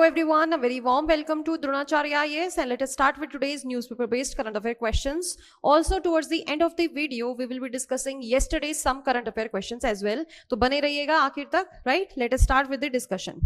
everyone, a very warm welcome to Dronacharya IAS, and let us start with today's newspaper-based current affair questions. Also, towards the end of the video, we will be discussing yesterday's some current affair questions as well. तो बने रहिएगा आखिर तक, right? Let us start with the discussion.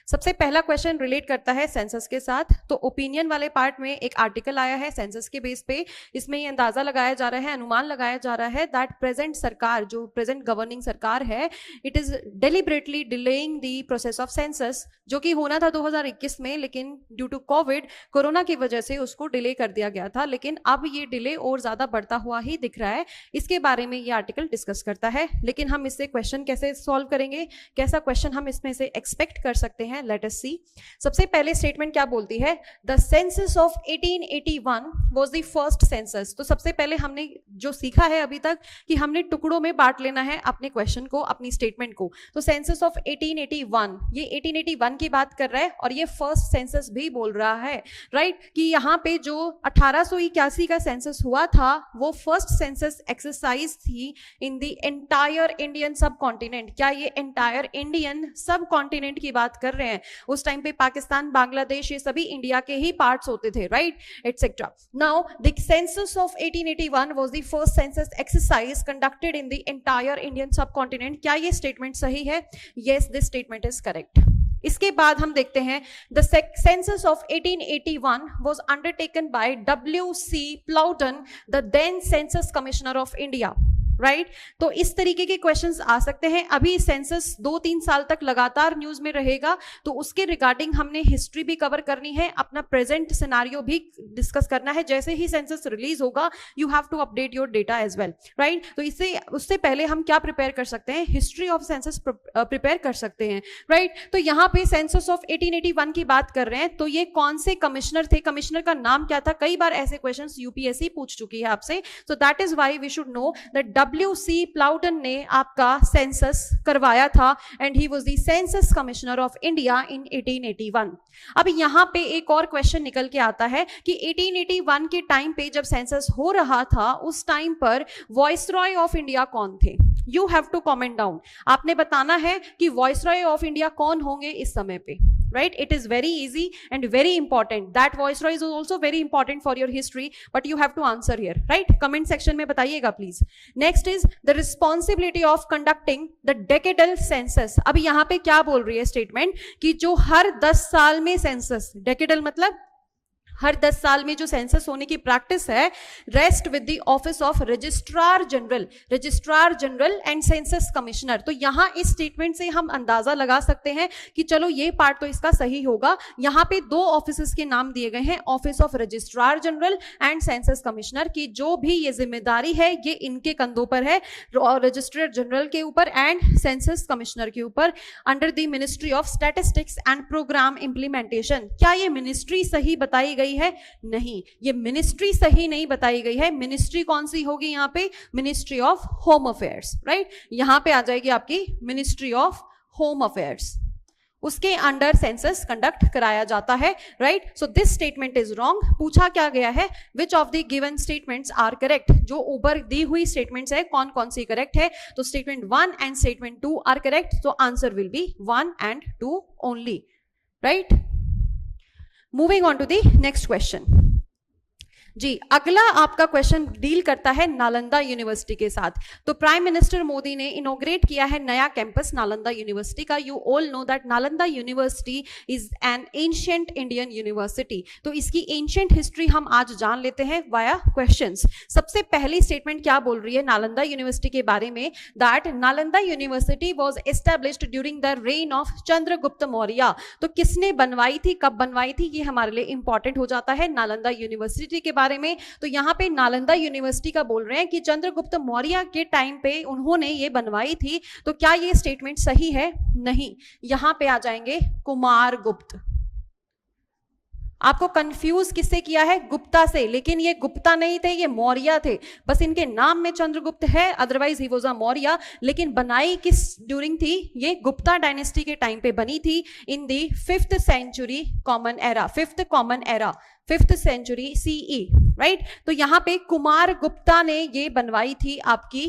सबसे पहला question relate करता है census के साथ. तो ओपिनियन वाले पार्ट में एक आर्टिकल आया है सेंसस के बेस पे. इसमें ये अंदाजा लगाया जा रहा है, अनुमान लगाया जा रहा है दैट प्रेजेंट सरकार, जो प्रेजेंट गवर्निंग सरकार है, it is deliberately delaying the process of census, जो कि होना था 2021 में, लेकिन ड्यू टू कोविड, कोरोना की वजह से उसको डिले कर दिया गया था. लेकिन अब ये डिले और ज्यादा बढ़ता हुआ ही दिख रहा है. इसके बारे में ये आर्टिकल डिस्कस करता है. लेकिन हम इससे क्वेश्चन कैसे सॉल्व करेंगे, कैसा क्वेश्चन हम इसमें से एक्सपेक्ट कर सकते हैं, लेट अस सी. सबसे पहले स्टेटमेंट क्या बोलती है, the census of 1881 was the first census. तो सबसे पहले हमने जो सीखा है अभी तक कि हमने टुकड़ों में बांट लेना है अपने क्वेश्चन को, अपनी स्टेटमेंट को. तो सेंसस ऑफ 1881, ये 1881 की बात कर रहा है और ये फर्स्ट सेंसस भी बोल रहा है, राइट? कि यहाँ पे जो 1881 का सेंसस हुआ था वो फर्स्ट सेंसस एक्सरसाइज थी इन the entire Indian subcontinent. क्या ये एंटायर इंडियन सब कॉन्टिनेंट की बात कर रहे हैं? उस टाइम पे पाकिस्तान, बांग्लादेश, ये सभी इंडिया के ही पार्ट्स होते थे, right, etcetera. Now the census of 1881 was the first census exercise conducted in the entire Indian subcontinent. क्या ये स्टेटमेंट सही है? Yes, this statement is correct. इसके बाद हम देखते हैं the census of 1881 was undertaken by W.C. Plowden, the then census commissioner of India, right? तो इस तरीके के क्वेश्चंस आ सकते हैं. अभी सेंसस 2-3 साल तक लगातार न्यूज में रहेगा, तो उसके रिगार्डिंग हमने हिस्ट्री भी कवर करनी है, अपना प्रेजेंट सिनारियो भी डिस्कस करना है. जैसे ही सेंसस रिलीज होगा, you have to update your data as well, right? तो इससे उससे पहले हम क्या प्रिपेयर कर सकते हैं, हिस्ट्री ऑफ सेंसस प्रिपेयर कर सकते हैं, राइट? तो यहाँ पे सेंसस ऑफ 1881 की बात कर रहे हैं. तो ये कौन से कमिश्नर थे, कमिश्नर का नाम क्या था? कई बार ऐसे क्वेश्चन यूपीएससी पूछ चुकी है आपसे. So that is why we should know that W.C. Plowden ने आपका सेंसस करवाया था and he was the census commissioner of India in 1881. अब यहां पे एक और क्वेश्चन निकल के आता है कि 1881 के टाइम पे जब सेंसस हो रहा था, उस टाइम पर वॉइसरॉय ऑफ इंडिया कौन थे? You have to comment down. आपने बताना है कि वॉइसरॉय ऑफ इंडिया कौन होंगे इस समय पे, right? It is very easy and very important. That viceroy is also very important for your history, but you have to answer here, right? Comment section में बताइएगा please. Next is the responsibility of conducting the decadal census. अब यहाँ पे क्या बोल रही है statement कि जो हर 10 साल में सेंसस, डेकेडल मतलब हर 10 साल में जो सेंसस होने की प्रैक्टिस है, rest with the office of registrar general and census commissioner. तो यहां इस स्टेटमेंट से हम अंदाजा लगा सकते हैं कि चलो ये पार्ट तो इसका सही होगा. यहां पे 2 ऑफिसेस के नाम दिए गए हैं, office of registrar general and census commissioner, की जो भी ये जिम्मेदारी है ये इनके कंधों पर है, रजिस्ट्रार जनरल के ऊपर एंड सेंसस कमिश्नर के ऊपर, under the ministry of statistics and programme implementation. क्या ये मिनिस्ट्री सही बताई गई है? नहीं, ये मिनिस्ट्री सही नहीं बताई गई है. मिनिस्ट्री कौन सी होगी यहाँ पे? Ministry of home affairs, right? यहां पे आ जाएगी आपकी मिनिस्ट्री ऑफ होम अफेयर्स. उसके अंडर सेंसस कंडक्ट कराया जाता है, right? So this statement is wrong. पूछा क्या गया है, which of the given statements are correct? जो ऊपर दी हुई स्टेटमेंट्स है, कौन कौन सी करेक्ट है? तो statement 1 and statement 2 are correct. तो answer will be 1 and 2 only, right? Moving on to the next question. जी, अगला आपका क्वेश्चन डील करता है नालंदा यूनिवर्सिटी के साथ. तो प्राइम मिनिस्टर मोदी ने इनॉग्रेट किया है नया कैंपस नालंदा यूनिवर्सिटी का. You all know that Nalanda university is an ancient Indian university. तो इसकी एंशिएंट हिस्ट्री हम आज जान लेते हैं वाया क्वेश्चंस. सबसे पहली स्टेटमेंट क्या बोल रही है नालंदा यूनिवर्सिटी के बारे में, that Nalanda university was established during the rain of Chandragupta Maurya. तो किसने बनवाई थी, कब बनवाई थी, ये हमारे लिए इंपॉर्टेंट हो जाता है नालंदा यूनिवर्सिटी के बारे में. तो यहां पे नालंदा यूनिवर्सिटी का बोल रहे हैं कि चंद्रगुप्त मौर्य के टाइम पे उन्होंने ये बनवाई थी. तो क्या ये स्टेटमेंट सही है? नहीं. यहां पे आ जाएंगे कुमारगुप्त. आपको कंफ्यूज किससे किया है? गुप्ता से. लेकिन ये गुप्ता नहीं थे, ये मौर्य थे. बस इनके नाम में चंद्रगुप्त है, otherwise he was a Maurya. लेकिन बनाई किस ड्यूरिंग थी? ये गुप्ता डायनेस्टी के टाइम पे बनी थी, इन दी 5th century common era, 5th common era, 5th century CE, right? तो यहां पे कुमार गुप्ता ने ये बनवाई थी आपकी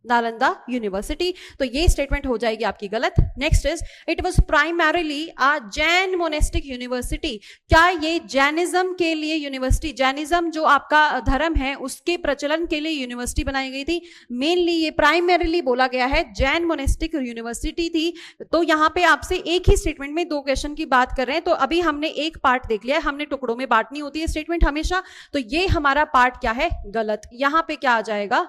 नालंदा यूनिवर्सिटी। तो ये स्टेटमेंट हो जाएगी आपकी गलत। Next is it was primarily a Jain monastic university. क्या ये जैनिज्म के लिए यूनिवर्सिटी, जैनिज्म जो आपका धर्म है उसके प्रचलन के लिए यूनिवर्सिटी बनाई गई थी? मेनली ये प्राइमरीली बोला गया है जैन मोनेस्टिक यूनिवर्सिटी थी। तो यहाँ पे आपसे एक ही स्टेटमेंट में दो क्वेश्चन की बात कर रहे हैं, तो अभी हमने एक पार्ट देख लिया, हमने टुकड़ों में बांटनी होती है स्टेटमेंट हमेशा। तो ये हमारा पार्ट क्या है? गलत। यहाँ पे क्या आ जाएगा?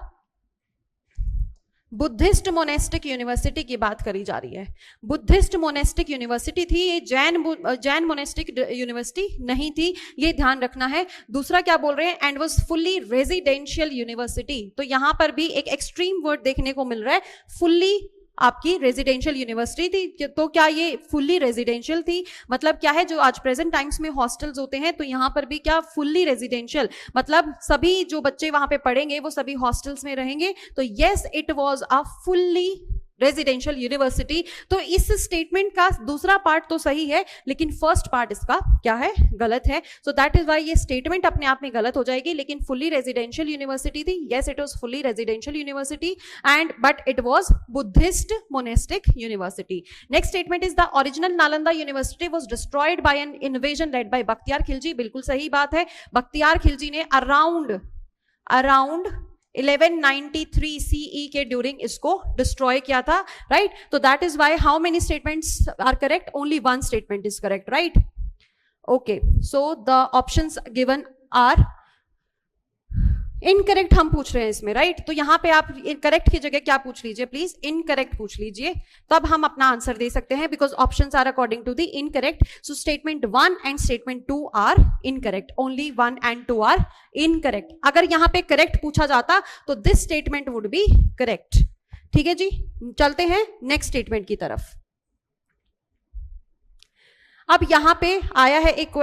बुद्धिस्ट मोनेस्टिक यूनिवर्सिटी की बात करी जा रही है। बुद्धिस्ट मोनेस्टिक यूनिवर्सिटी थी ये, जैन मोनेस्टिक यूनिवर्सिटी नहीं थी, ये ध्यान रखना है। दूसरा क्या बोल रहे हैं? And was fully residential university. तो यहां पर भी एक एक्सट्रीम वर्ड देखने को मिल रहा है, फुल्ली आपकी रेजिडेंशियल यूनिवर्सिटी थी। तो क्या ये फुल्ली रेजिडेंशियल थी? मतलब क्या है, जो आज प्रेजेंट टाइम्स में हॉस्टल्स होते हैं तो यहाँ पर भी क्या फुल्ली रेजिडेंशियल, मतलब सभी जो बच्चे वहां पे पढ़ेंगे वो सभी हॉस्टल्स में रहेंगे। तो yes, it was a fully residential university. तो इस स्टेटमेंट का दूसरा पार्ट तो सही है, लेकिन फर्स्ट पार्ट इसका क्या है? गलत है। सो दैट इज व्हाई ये स्टेटमेंट अपने आप में गलत हो जाएगी। लेकिन फुल्ली रेजिडेंशियल यूनिवर्सिटी थी, yes it was fully residential university and but it was Buddhist monastic university. Next statement is the original Nalanda university was destroyed by an invasion led by Bakhtiyar Khilji. बिल्कुल सही बात है। बख्तियार खिलजी ने अराउंड 1193 CE के during इसको destroy किया था, राइट? तो that is why how many statements are correct? Only one statement is correct, right? Okay, so the options given are incorrect हम पूछ रहे हैं इसमें, राइट? तो यहां पे आप करेक्ट की जगह क्या पूछ लीजिए प्लीज? इनकरेक्ट पूछ लीजिए, तब हम अपना आंसर दे सकते हैं, because options are according to the incorrect. So statement 1 and statement 2 are incorrect, only 1 and 2 are incorrect. अगर यहां पे करेक्ट पूछा जाता तो this statement would be correct. ठीक है जी, चलते हैं नेक्स्ट स्टेटमेंट की तरफ। अब यहां पे आया है एक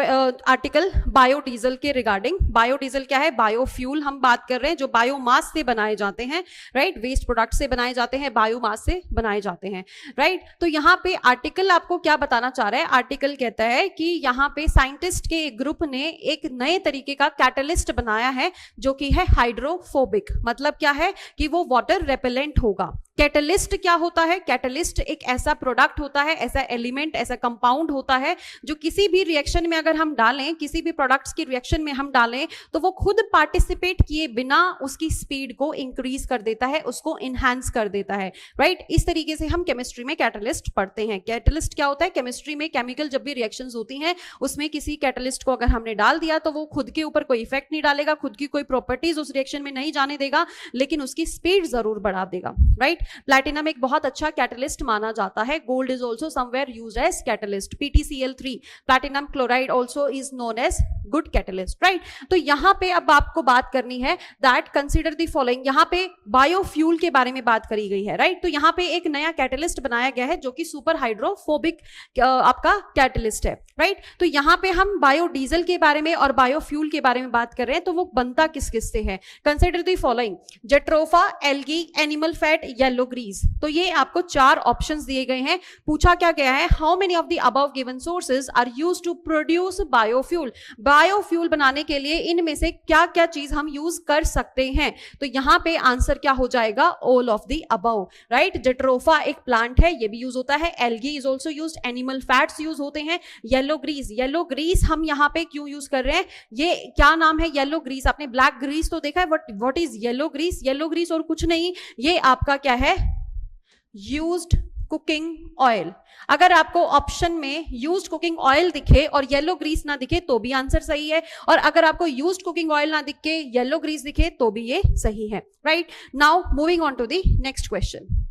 आर्टिकल बायोडीजल के रिगार्डिंग। बायोडीजल क्या है? बायोफ्यूल हम बात कर रहे हैं, जो बायोमास से बनाए जाते हैं, राइट? वेस्ट प्रोडक्ट से बनाए जाते हैं, बायोमास से बनाए जाते हैं, राइट? तो यहाँ पे आर्टिकल आपको क्या बताना चाह रहा है? आर्टिकल कहता है कि यहाँ पे साइंटिस्ट के एक ग्रुप ने एक नए तरीके का कैटलिस्ट बनाया है जो कि है हाइड्रोफोबिक। मतलब क्या है कि वो वाटर रेपेलेंट होगा। कैटलिस्ट क्या होता है? कैटलिस्ट एक ऐसा प्रोडक्ट होता है, ऐसा एलिमेंट, ऐसा कंपाउंड होता है जो किसी भी रिएक्शन में अगर हम डालें, किसी भी प्रोडक्ट्स की रिएक्शन में हम डालें, तो वो खुद पार्टिसिपेट किए बिना उसकी स्पीड को इंक्रीज कर देता है, उसको इनहैंस कर देता है, राइट? इस तरीके से हम केमिस्ट्री में कैटलिस्ट पढ़ते हैं। कैटलिस्ट क्या होता है? केमिस्ट्री में केमिकल जब भी रिएक्शंस होती हैं उसमें किसी कैटलिस्ट को अगर हमने डाल दिया तो वो खुद के ऊपर कोई इफेक्ट नहीं डालेगा, खुद की कोई प्रॉपर्टीज उस रिएक्शन में नहीं जाने देगा, लेकिन उसकी स्पीड जरूर बढ़ा देगा, राइट? प्लैटिनम एक बहुत अच्छा कैटलिस्ट माना जाता है। Gold is also somewhere used as catalyst. PTCl3 platinum chloride also is known as good catalyst, right? तो यहां पे अब आपको बात करनी है दैट कंसीडर द फॉलोइंग। यहां पे बायोफ्यूल के बारे में बात करी गई है, राइट? तो यहां पे एक नया कैटलिस्ट बनाया गया है जो कि सुपर हाइड्रोफोबिक आपका कैटलिस्ट है, राइट? तो यहां पे हम बायोडीजल के बारे में और बायोफ्यूल के बारे में बात कर रहे हैं। तो वो बनता किस किस से है? Consider the following: jatropha, algae, animal fat, yellow grease. तो ये आपको 4 ऑप्शंस दिए गए हैं। पूछा क्या गया है? How many of the above given sources are used to produce biofuel. Biofuel बनाने के लिए इनमें से क्या क्या चीज हम यूज कर सकते हैं? तो यहां पे आंसर क्या हो जाएगा? All of the above, right? Jatropha एक प्लांट है, ये भी यूज होता है। Algae is also used, animal fats use होते हैं। येलो ग्रीस हम यहां पे क्यों यूज कर रहे हैं? ये क्या नाम है? Yellow grease. आपने ब्लैक ग्रीस तो देखा है, what is yellow grease? Yellow grease और कुछ नहीं, ये आपका क्या है? Used cooking oil. अगर आपको ऑप्शन में यूज्ड कुकिंग ऑयल दिखे और येलो ग्रीस ना दिखे तो भी आंसर सही है, और अगर आपको यूज्ड कुकिंग ऑयल ना दिखे, येलो ग्रीस दिखे तो भी ये सही है, right? Now moving on to the next question.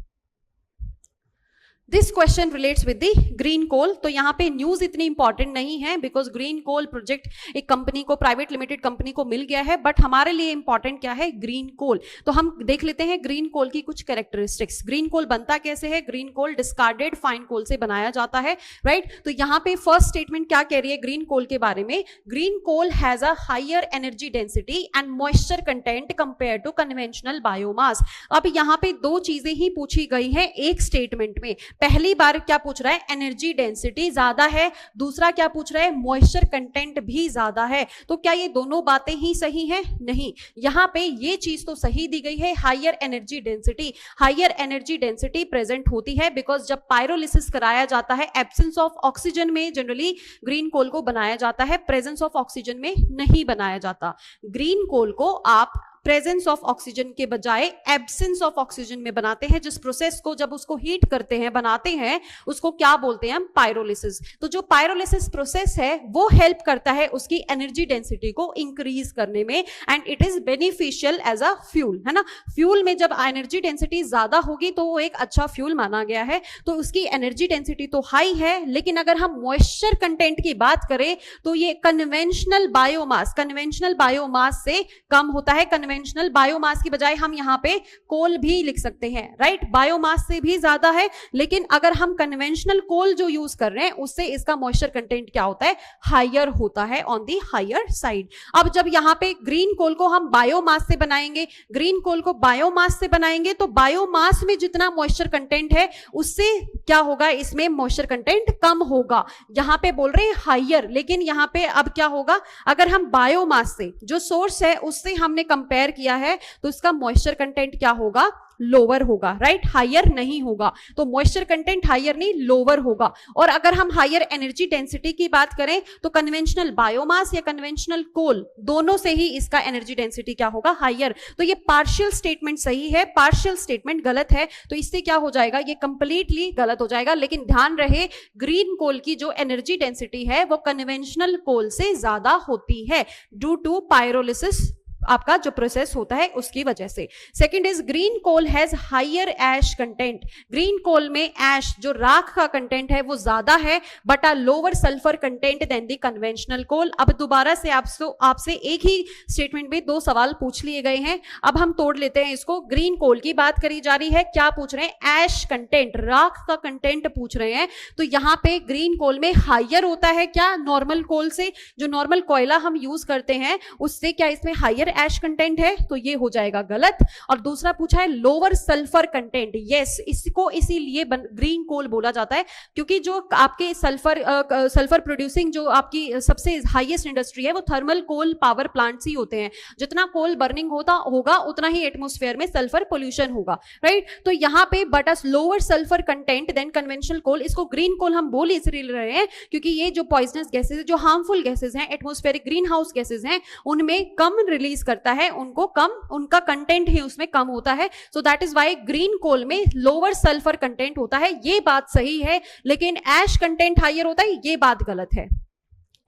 This question relates with the green coal. तो यहाँ पे न्यूज इतनी इंपॉर्टेंट नहीं है बिकॉज ग्रीन कोल प्रोजेक्ट एक कंपनी को, प्राइवेट लिमिटेड कंपनी को मिल गया है, बट हमारे लिए इंपॉर्टेंट क्या है? Green coal. तो हम देख लेते हैं ग्रीन कोल की कुछ कैरेक्टरिस्टिक्स। ग्रीन कोल बनता कैसे है? ग्रीन कोल डिस्कार्डेड फाइन कोल से बनाया जाता है, राइट? तो यहाँ पे फर्स्ट स्टेटमेंट क्या कह रही है ग्रीन कोल के बारे में? Green coal has a higher energy density and moisture content compare to conventional biomass. अब यहाँ पे 2 चीजें ही पूछी गई हैं एक स्टेटमेंट में। पहली बार क्या पूछ रहा है, एनर्जी डेंसिटी ज्यादा है, दूसरा क्या पूछ रहा है, मॉइस्चर कंटेंट भी ज्यादा है। तो क्या ये दोनों बातें ही सही हैं? नहीं, यहां पे ये चीज तो सही दी गई है, higher energy density. Higher energy density present होती है बिकॉज जब पायरोलिसिस कराया जाता है, एब्सेंस ऑफ ऑक्सीजन में जनरली ग्रीन कोल को बनाया जाता है, प्रेजेंस ऑफ ऑक्सीजन में नहीं बनाया जाता। ग्रीन कोल को आप प्रेजेंस ऑफ ऑक्सीजन के बजाय एब्सेंस ऑफ ऑक्सीजन में बनाते हैं। जिस प्रोसेस को जब उसको हीट करते हैं, बनाते हैं, उसको क्या बोलते हैं हम, पायरोलिसिस। तो जो पायरोलिसिस प्रोसेस है वो हेल्प करता है उसकी एनर्जी डेंसिटी को इंक्रीज करने में, and it is beneficial as a fuel, है ना। फ्यूल में जब एनर्जी डेंसिटी ज्यादा होगी तो वो एक अच्छा फ्यूल माना गया है। तो उसकी एनर्जी डेंसिटी तो हाई है, लेकिन अगर हम मॉइस्चर कंटेंट की बात करें तो ये कन्वेंशनल बायोमास से कम होता है। कन्वेंशनल बायोमास की बजाय हम यहां पे कोल भी लिख सकते हैं, राइट। बायोमास से भी ज्यादा है, लेकिन अगर हम कन्वेंशनल कोल जो यूज कर रहे हैं उससे इसका मॉइस्चर कंटेंट क्या होता है, हायर होता है, ऑन दी हायर साइड। अब जब यहां पे ग्रीन कोल को हम बायोमास से बनाएंगे, ग्रीन कोल को बायोमास से बनाएंगे तो बायोमास में जितना मॉइस्चर कंटेंट है उससे क्या होगा, इसमें मॉइस्चर कंटेंट कम होगा। यहां पे बोल रहे हैं हायर, लेकिन यहां पे अब क्या होगा, अगर हम बायोमास से जो सोर्स है उससे हमने कंपेयर किया है तो इसका मॉइस्चर कंटेंट क्या होगा, लोअर होगा, राइट, हायर नहीं होगा। तो मॉइस्चर कंटेंट हायर नहीं, लोअर होगा। और अगर हम हायर एनर्जी डेंसिटी की बात करें तो कन्वेंशनल बायोमास या कन्वेंशनल कोल, दोनों से ही इसका एनर्जी डेंसिटी क्या होगा, हायर। तो ये पार्शियल स्टेटमेंट सही है, पार्शियल स्टेटमेंट गलत है। तो इससे क्या हो जाएगा, ये कंप्लीटली गलत हो जाएगा। लेकिन ध्यान रहे, ग्रीन कोल की जो एनर्जी डेंसिटी है वो कन्वेंशनल कोल से ज्यादा होती है ड्यू टू पायरोलिसिस, आपका जो प्रोसेस होता है उसकी वजह से। Second is green coal has higher ash content. Green coal में ऐश जो राख का कंटेंट है वो ज्यादा है, but a lower sulphur content than the conventional coal. अब दोबारा से आपसे एक ही स्टेटमेंट में दो सवाल पूछ लिए गए हैं, अब हम तोड़ लेते हैं इसको। ग्रीन कोल की बात करी जा रही है, क्या पूछ रहे हैं, ऐश कंटेंट, राख का कंटेंट पूछ रहे हैं। तो यहां पे ग्रीन कोल में हायर होता है क्या, नॉर्मल कोल से, जो नॉर्मल कोयला हम यूज करते हैं उससे क्या इसमें हायर ऐश कंटेंट है, तो ये हो जाएगा गलत। और दूसरा पूछा है लोअर सल्फर कंटेंट, यस, इसको इसीलिए ग्रीन कोल बोला जाता है क्योंकि जो आपके सल्फर प्रोड्यूसिंग जो आपकी सबसे हाईएस्ट इंडस्ट्री है वो थर्मल कोल पावर प्लांट्स ही होते हैं। जितना कोल बर्निंग होगा उतना ही एटमॉस्फेयर में सल्फर पोल्यूशन होगा, राइट। तो यहाँ पे but lower sulphur content than conventional coal, इसको ग्रीन कोल हम बोल इसलिए रहे हैं क्योंकि ये जो पॉइजनस गैसेज, जो हार्मफुल गैसेज हैं, एटमॉस्फेरिक ग्रीन हाउस गैसेज हैं, उनमें कम रिलीज करता है, उनको कम, उनका कंटेंट ही उसमें कम होता है। So that is why green coal में लोअर सल्फर कंटेंट होता है, ये बात सही है। लेकिन ऐश कंटेंट हायर होता है, ये बात गलत है।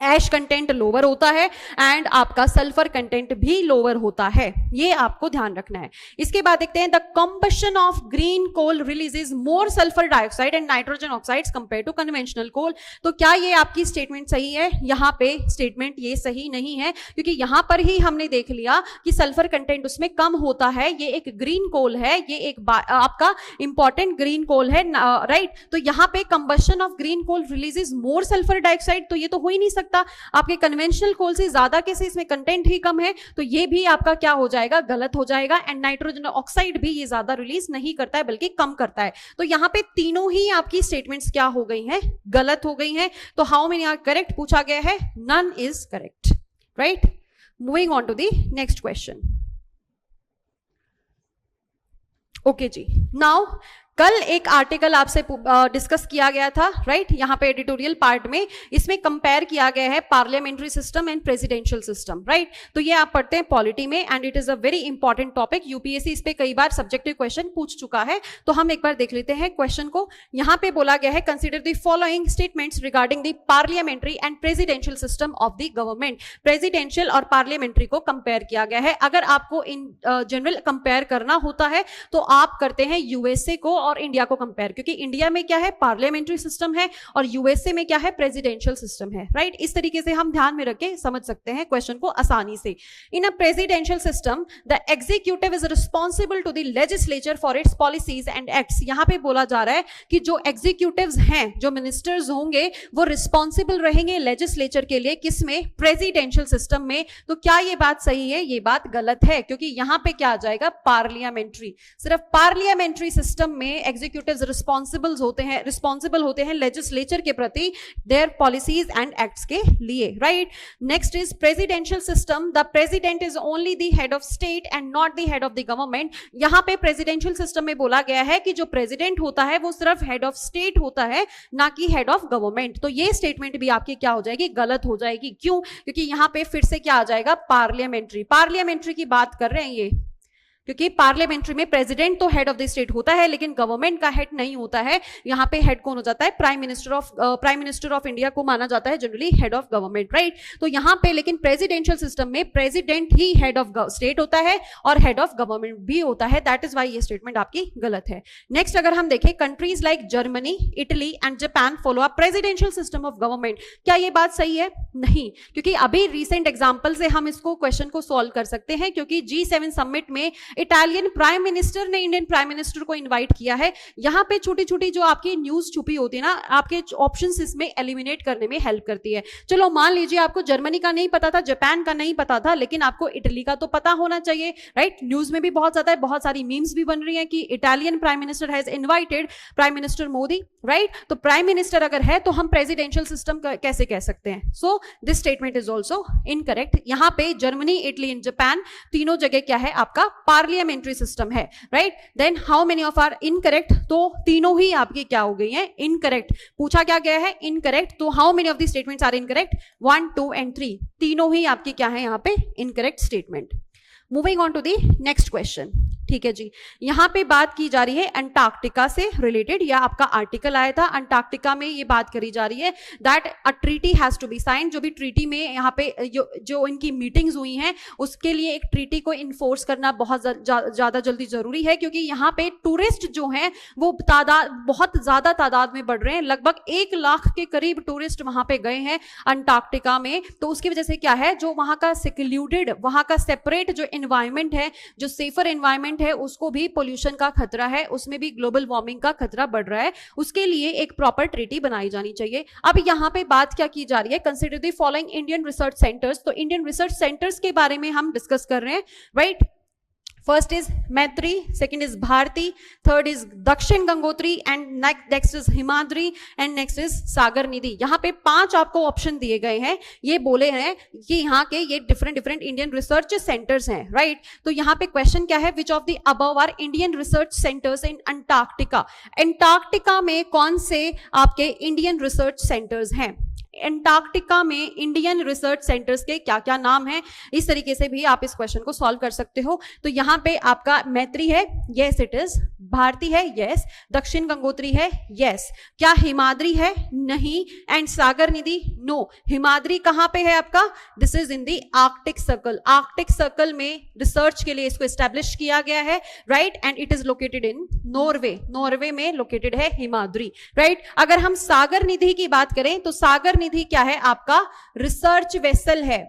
ऐश कंटेंट लोअर होता है एंड आपका सल्फर कंटेंट भी लोअर होता है, ये आपको ध्यान रखना है। इसके बाद देखते हैं, the combustion of green coal releases more sulphur dioxide and nitrogen oxides compare to conventional coal. तो क्या ये आपकी स्टेटमेंट सही है? यहाँ पे स्टेटमेंट ये सही नहीं है क्योंकि यहां पर ही हमने देख लिया कि सल्फर कंटेंट उसमें कम होता है। ये एक ग्रीन कोल है, ये एक आपका इंपॉर्टेंट ग्रीन कोल है, राइट। तो यहाँ पे combustion of green coal releases more sulphur dioxide, तो ये तो हो ही नहीं सकता। आपके कन्वेंशनल कोल से ज्यादा कैसे, इसमें कंटेंट ही कम है, तो ये भी आपका क्या हो जाएगा, गलत हो जाएगा। एंड नाइट्रोजन ऑक्साइड भी ये ज्यादा रिलीज नहीं करता है बल्कि कम करता है। तो यहां पे तीनों ही आपकी स्टेटमेंट्स क्या हो गई हैं, गलत हो गई हैं। तो हाउ मेनी आर करेक्ट पूछा गया है, none is correct, right. Moving on to the next question. Okay जी, नाउ कल एक आर्टिकल आपसे डिस्कस किया गया था, राइट। यहाँ पे एडिटोरियल पार्ट में इसमें कंपेयर किया गया है parliamentary system and presidential system, right. तो ये आप पढ़ते हैं पॉलिटी में and it is a very important topic. UPSC इस पे कई बार सब्जेक्टिव क्वेश्चन पूछ चुका है, तो हम एक बार देख लेते हैं क्वेश्चन को। यहाँ पे बोला गया है, consider the following statements regarding the parliamentary and presidential system of the government. Presidential और पार्लियामेंट्री को कंपेयर किया गया है। अगर आपको इन जनरल कंपेयर करना होता है तो आप करते हैं यूएसए को और इंडिया को कंपेयर, क्योंकि इंडिया में क्या है, पार्लियामेंट्री सिस्टम है और यूएसए में क्या है, प्रेसिडेंशियल सिस्टम है, राइट। इस तरीके से हम ध्यान में रख के समझ सकते हैं क्वेश्चन को आसानी से। In a presidential system the executive is responsible to the legislature for its policies and acts. यहां पे बोला जा रहा है कि जो एग्जीक्यूटिव्स हैं, जो मिनिस्टर्स होंगे, वो रिस्पॉन्सिबल रहेंगे लेजिस्लेचर के लिए, किसमें, प्रेसिडेंशियल सिस्टम में। तो क्या ये बात सही है? ये बात गलत है, क्योंकि यहां पे क्या आ जाएगा, पार्लियामेंट्री। सिर्फ पार्लियामेंट्री सिस्टम में एग्जीक्यूटिव्स रिस्पॉन्सिबल होते हैं लेजिस्लेचर के प्रति देयर पॉलिसीज एंड एक्ट्स के लिए, right. Next is presidential system, the president is only the head of state and not the head of the government. यहाँ पे प्रेसिडेंशियल सिस्टम में बोला गया है कि जो प्रेसिडेंट होता है वो सिर्फ हेड ऑफ स्टेट होता है, ना कि हेड ऑफ गवर्नमेंट। तो ये स्टेटमेंट भी आपकी क्या हो जाएगी, गलत हो जाएगी। क्यों? क्योंकि यहाँ पे फिर से क्या आ जाएगा, पार्लियामेंट्री की बात कर रहे हैं ये, क्योंकि पार्लियामेंट्री में प्रेसिडेंट तो हेड ऑफ द स्टेट होता है लेकिन गवर्नमेंट का हेड नहीं होता है। यहाँ पे हेड कौन हो जाता है, प्राइम मिनिस्टर ऑफ इंडिया को माना जाता है generally head of government, right. तो यहाँ पे लेकिन प्रेसिडेंशियल सिस्टम में president he head of state होता है और हेड ऑफ गवर्नमेंट भी होता है। दैट इज वाई ये स्टेटमेंट आपकी गलत है। नेक्स्ट अगर हम देखें, countries like Germany, Italy and Japan follow a presidential system of government. क्या ये बात सही है? नहीं, क्योंकि अभी रिसेंट एग्जाम्पल से हम इसको क्वेश्चन को सॉल्व कर सकते हैं, क्योंकि G7 समिट में इटालियन प्राइम मिनिस्टर ने इंडियन प्राइम मिनिस्टर को इनवाइट किया है। यहां पे छोटी छोटी जो आपकी न्यूज छुपी होती है ना, आपके ऑप्शंस इसमें एलिमिनेट करने में हेल्प करती है। चलो मान लीजिए आपको जर्मनी का नहीं पता था, जापान का नहीं पता था, लेकिन आपको इटली का तो पता होना चाहिए, राइट। न्यूज में भी बहुत ज्यादा है, बहुत सारी मीम्स भी बन रही है कि Italian prime minister has invited prime minister Modi, right. तो प्राइम मिनिस्टर अगर है तो हम प्रेसिडेंशियल सिस्टम कैसे कह सकते हैं? सो this statement is also incorrect. यहां पे जर्मनी, इटली एंड जापान तीनों जगह क्या है, आपका पार्लियामेंट्री सिस्टम है, right. Then how many of are incorrect? तो तीनों ही आपकी क्या हो गई है, इनकरेक्ट। पूछा क्या गया है, इनकरेक्ट। तो how many of the statements are incorrect? 1, 2 and 3 तीनों ही आपकी क्या है यहाँ पे, incorrect statement. Moving on to the next question, ठीक है जी। यहां पे बात की जा रही है अंटार्कटिका से रिलेटेड, या आपका आर्टिकल आया था अंटार्कटिका में, ये बात करी जा रही है that a treaty has to be sign. जो भी ट्रीटी में यहाँ पे जो इनकी मीटिंग्स हुई हैं उसके लिए एक ट्रीटी को इन्फोर्स करना बहुत ज्यादा जल्दी जरूरी है, क्योंकि यहाँ पे टूरिस्ट जो हैं वो बहुत ज्यादा तादाद में बढ़ रहे हैं। लगभग 1 लाख के करीब टूरिस्ट वहां पे गए हैं अंटार्कटिका में। तो उसकी वजह से क्या है, जो वहां का सिक्लूडेड, वहां का सेपरेट जो एनवायरमेंट है, जो सेफर एनवायरमेंट है, उसको भी पोल्यूशन का खतरा है, उसमें भी ग्लोबल वार्मिंग का खतरा बढ़ रहा है। उसके लिए एक प्रॉपर ट्रीटी बनाई जानी चाहिए। अब यहां पे बात क्या की जा रही है, consider the following Indian research centres. तो इंडियन रिसर्च सेंटर्स के बारे में हम डिस्कस कर रहे हैं, right. First is Maitri, second is Bharati, third is Dakshin Gangotri and next is Himadri and next is Sagar Nidhi. यहाँ पे 5 आपको ऑप्शन दिए गए हैं। ये बोले हैं कि यहाँ के ये डिफरेंट इंडियन रिसर्च सेंटर्स हैं, राइट। तो यहाँ पे क्वेश्चन क्या है, which of the above are Indian research centres in Antarctica. Antarctica में कौन से आपके इंडियन रिसर्च सेंटर्स हैं? अंटार्कटिका में इंडियन रिसर्च सेंटर्स के क्या क्या नाम हैं? इस तरीके से भी आप इस क्वेश्चन को सॉल्व कर सकते हो। तो यहां पे आपका मैत्री है, यस इट इज। भारती है, यस। दक्षिण गंगोत्री है, यस। क्या हिमाद्री है? नहीं। And Sagar Nidhi, no. हिमाद्री कहां पे है आपका? This is in the Arctic circle. Arctic circle में रिसर्च के लिए इसको एस्टेब्लिश किया गया है, right. And it is located in Norway. Norway में लोकेटेड है हिमाद्री, राइट। अगर हम सागर निधि की बात करें तो सागर निधि क्या है आपका? रिसर्च वेसल है,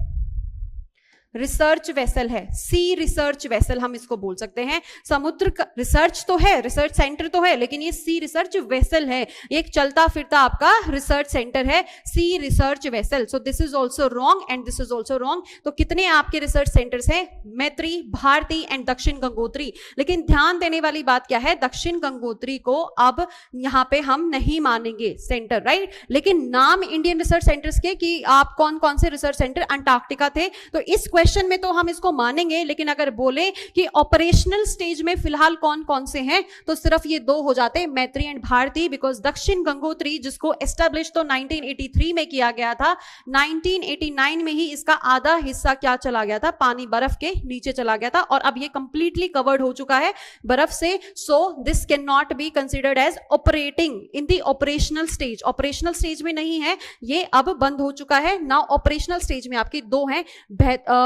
रिसर्च वेसल है, सी रिसर्च वेसल हम इसको बोल सकते हैं। समुद्र का रिसर्च तो है, रिसर्च सेंटर तो है, लेकिन ये सी रिसर्च वेसल है, एक चलता फिरता आपका रिसर्च सेंटर है, sea research vessel. So this is also wrong and this is also wrong. तो कितने आपके रिसर्च सेंटर्स हैं? मैत्री, भारती एंड दक्षिण गंगोत्री। लेकिन ध्यान देने वाली बात क्या है, दक्षिण गंगोत्री को अब यहाँ पे हम नहीं मानेंगे सेंटर, राइट। लेकिन नाम इंडियन रिसर्च सेंटर्स के कि आप कौन कौन से रिसर्च सेंटर अंटार्कटिका थे, तो इस क्वेश्चन में तो हम इसको मानेंगे। लेकिन अगर बोले कि ऑपरेशनल स्टेज में फिलहाल कौन कौन से हैं, तो सिर्फ ये 2 हो जाते, मैत्री एंड भारती। बिकॉज दक्षिण गंगोत्री जिसको एस्टेब्लिश तो 1983 में किया गया था, 1989 में ही इसका आधा हिस्सा क्या चला गया था, पानी बर्फ के नीचे चला गया था, और अब ये कंप्लीटली कवर्ड हो चुका है बर्फ से। So this can not be considered as operating in the operational stage. Operational stage में नहीं है, ये अब बंद हो चुका है। नाउ ऑपरेशनल स्टेज में आपकी 2 हैं,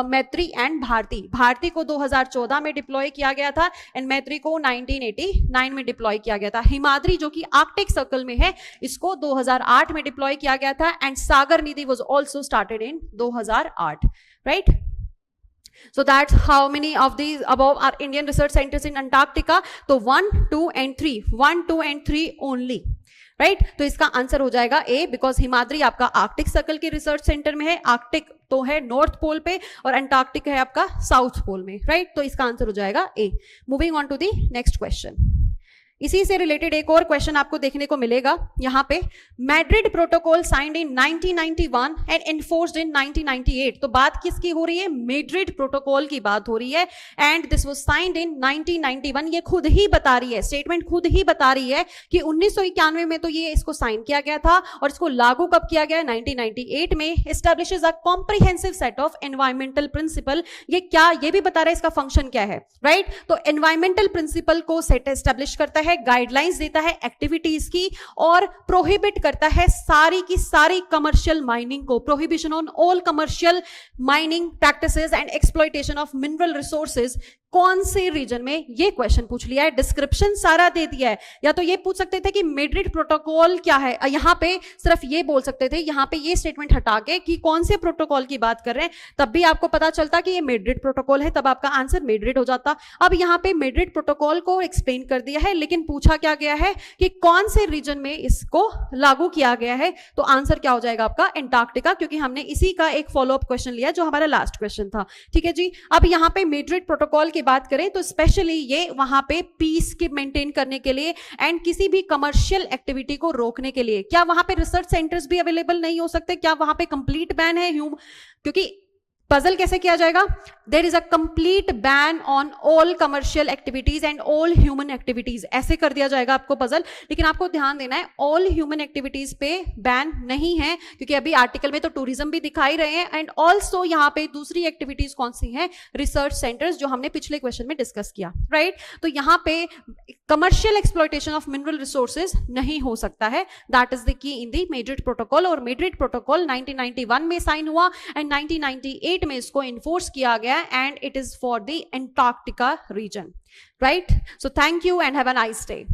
मैत्री एंड भारती। भारती को 2014 में डिप्लॉय किया गया था एंड मैत्री को 1989 में डिप्लॉय किया गया था। हिमाद्री जो कि आर्कटिक सर्कल में है, इसको 2008 में डिप्लॉय किया गया था and Sagar Nidhi was also started in 2008, right. So that's how many of these above are Indian research centers in Antarctica? तो 1, 2 and 3, 1, 2 and 3 only, राइट। तो इसका आंसर हो जाएगा ए, बिकॉज हिमाद्री आपका आर्कटिक सर्कल के रिसर्च सेंटर में है। आर्कटिक तो है नॉर्थ पोल पे और अंटार्कटिक है आपका साउथ पोल में, राइट। तो इसका आंसर हो जाएगा A. Moving on to the next question. इसी से रिलेटेड एक और क्वेश्चन आपको देखने को मिलेगा यहाँ पे, Madrid Protocol signed in 1991 and enforced in 1998। तो बात किसकी हो रही है? मैड्रिड प्रोटोकॉल की बात हो रही है, and this was signed in 1991। ये खुद ही बता रही है, स्टेटमेंट खुद ही बता रही है कि 1991 में तो ये इसको साइन किया गया था, और इसको लागू कब किया गया? 1998 में। Establishes a comprehensive set of environmental principle. ये क्या, ये भी बता रहा है इसका फंक्शन क्या है, राइट? तो एनवायरमेंटल प्रिंसिपल को सेट एस्टैब्लिश करता है, गाइडलाइंस देता है एक्टिविटीज की, और प्रोहिबिट करता है सारी की सारी कमर्शियल माइनिंग को। Prohibition on all commercial mining practices and exploitation of mineral resources. कौन से रीजन में? ये क्वेश्चन पूछ लिया है, डिस्क्रिप्शन सारा दे दिया है। या तो ये पूछ सकते थे कि मैड्रिड प्रोटोकॉल क्या है, यहां पे सिर्फ ये बोल सकते थे, यहां पे ये स्टेटमेंट हटा के कि कौन से प्रोटोकॉल की बात कर रहे हैं, तब भी आपको पता चलता कि ये मैड्रिड प्रोटोकॉल है, तब आपका आंसर मैड्रिड हो जाता। अब यहां पे मैड्रिड प्रोटोकॉल को एक्सप्लेन कर दिया है, लेकिन पूछा क्या गया है कि कौन से रीजन में इसको लागू किया गया है, तो आंसर क्या हो जाएगा आपका? एंटार्क्टिका, क्योंकि हमने इसी का एक फॉलोअप क्वेश्चन लिया जो हमारा लास्ट क्वेश्चन था। ठीक है जी। अब यहां पे मैड्रिड प्रोटोकॉल की बात करें तो स्पेशली ये वहां पे पीस के मेंटेन करने के लिए एंड किसी भी कमर्शियल एक्टिविटी को रोकने के लिए। क्या वहां पे रिसर्च सेंटर्स भी अवेलेबल नहीं हो सकते? क्या वहां पे कंप्लीट बैन है? क्योंकि पजल कैसे किया जाएगा? There is a complete ban on all commercial activities and all human activities, ऐसे कर दिया जाएगा आपको पजल। लेकिन आपको ध्यान देना है, ऑल ह्यूमन एक्टिविटीज पे बैन नहीं है, क्योंकि अभी आर्टिकल में तो टूरिज्म भी दिखाई रहे हैं, एंड ऑल्सो यहाँ पे दूसरी एक्टिविटीज कौन सी हैं? रिसर्च सेंटर्स, जो हमने पिछले क्वेश्चन में डिस्कस किया, राइट? तो यहाँ पे commercial exploitation of mineral resources नहीं हो सकता है। That is the key in the Madrid protocol. और मैड्रिड प्रोटोकॉल 1991 में साइन हुआ एंड 1998 में इसको इन्फोर्स किया गया, and it is for the Antarctica region, right? So thank you and have a nice day.